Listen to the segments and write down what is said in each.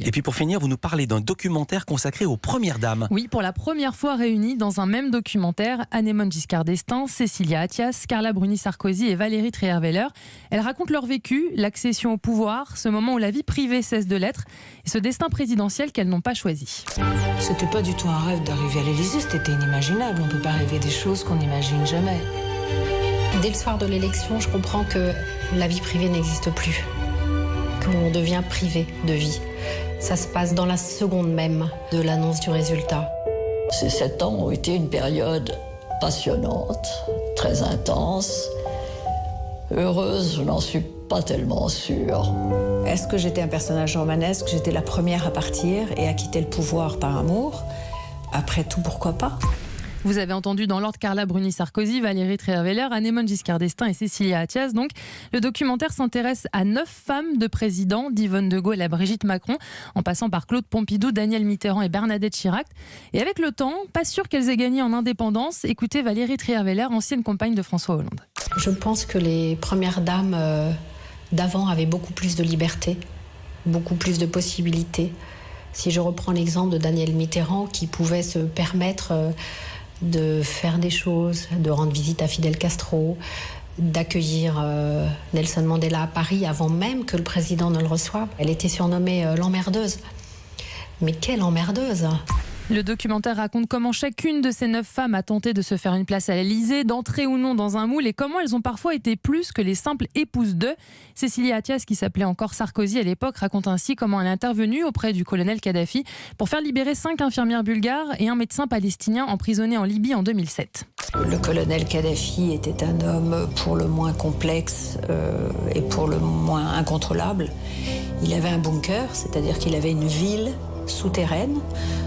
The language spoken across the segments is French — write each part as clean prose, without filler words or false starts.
Et puis pour finir, vous nous parlez d'un documentaire consacré aux premières dames. Oui, pour la première fois réunies dans un même documentaire, Anémone Giscard d'Estaing, Cécilia Attias, Carla Bruni-Sarkozy et Valérie Trierweiler. Elles racontent leur vécu, l'accession au pouvoir, ce moment où la vie privée cesse de l'être et ce destin présidentiel qu'elles n'ont pas choisi. C'était pas du tout un rêve d'arriver à l'Élysée, c'était inimaginable. On peut pas rêver des choses qu'on n'imagine jamais. Dès le soir de l'élection, je comprends que la vie privée n'existe plus, qu'on devient privé de vie. Ça se passe dans la seconde même de l'annonce du résultat. Ces 7 ans ont été une période passionnante, très intense. Heureuse, je n'en suis pas tellement sûre. Est-ce que j'étais un personnage romanesque? J'étais la première à partir et à quitter le pouvoir par amour. Après tout, pourquoi pas? Vous avez entendu dans l'ordre Carla Bruni-Sarkozy, Valérie Trierweiler, Anémone Giscard d'Estaing et Cécilia Attias. Donc, le documentaire s'intéresse à 9 femmes de présidents, d'Yvonne de Gaulle à Brigitte Macron, en passant par Claude Pompidou, Daniel Mitterrand et Bernadette Chirac. Et avec le temps, pas sûr qu'elles aient gagné en indépendance. Écoutez Valérie Trierweiler, ancienne compagne de François Hollande. Je pense que les premières dames d'avant avaient beaucoup plus de liberté, beaucoup plus de possibilités. Si je reprends l'exemple de Daniel Mitterrand qui pouvait se permettre de faire des choses, de rendre visite à Fidel Castro, d'accueillir Nelson Mandela à Paris avant même que le président ne le reçoive. Elle était surnommée l'emmerdeuse. Mais quelle emmerdeuse! Le documentaire raconte comment chacune de ces 9 femmes a tenté de se faire une place à l'Élysée, d'entrer ou non dans un moule et comment elles ont parfois été plus que les simples épouses d'eux. Cécilia Attias, qui s'appelait encore Sarkozy à l'époque, raconte ainsi comment elle est intervenue auprès du colonel Kadhafi pour faire libérer 5 infirmières bulgares et un médecin palestinien emprisonné en Libye en 2007. Le colonel Kadhafi était un homme pour le moins complexe et pour le moins incontrôlable. Il avait un bunker, c'est-à-dire qu'il avait une ville souterraine,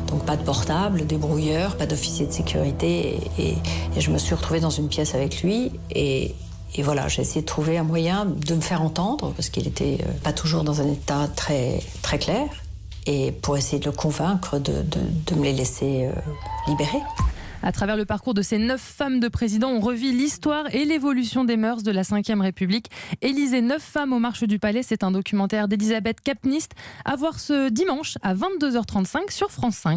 donc pas de portable, des brouilleurs, pas d'officier de sécurité et je me suis retrouvée dans une pièce avec lui et voilà, j'ai essayé de trouver un moyen de me faire entendre parce qu'il était pas toujours dans un état très, très clair et pour essayer de le convaincre de me les laisser libérer. À travers le parcours de ces 9 femmes de président, on revit l'histoire et l'évolution des mœurs de la Ve République. Élysée, 9 femmes aux marches du palais, c'est un documentaire d'Elisabeth Kapnist à voir ce dimanche à 22h35 sur France 5.